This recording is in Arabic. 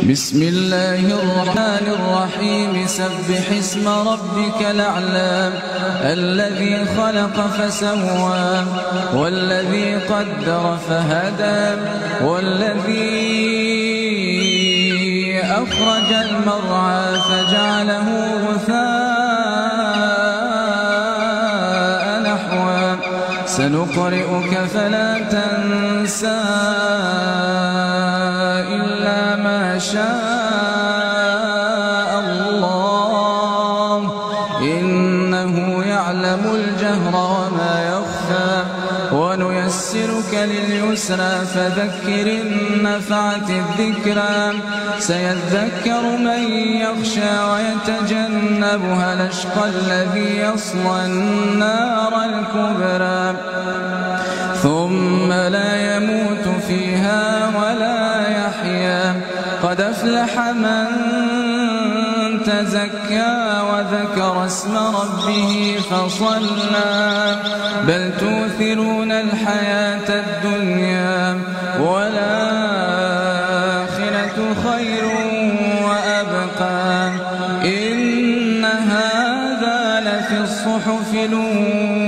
بسم الله الرحمن الرحيم سبح اسم ربك الأعلى الذي خلق فسوى والذي قدر فهدى والذي أخرج المرعى فجعله غثاء نحوا سنقرئك فلا تنسى إلا ما شاء الله إنه يعلم الجهر وما يخفى ونيسرك لليسرى فذكر إن نفعت الذكرى سيذكر من يخشى ويتجنبها الأشقى الذي يصلى النار الكبرى ثم لا يموت فيها ولا يحيا قد أفلح من تزكى وذكر اسم ربه فصلى بل تؤثرون الحياة الدنيا والآخرة خير وأبقى إن هذا لفي الصحف الأولى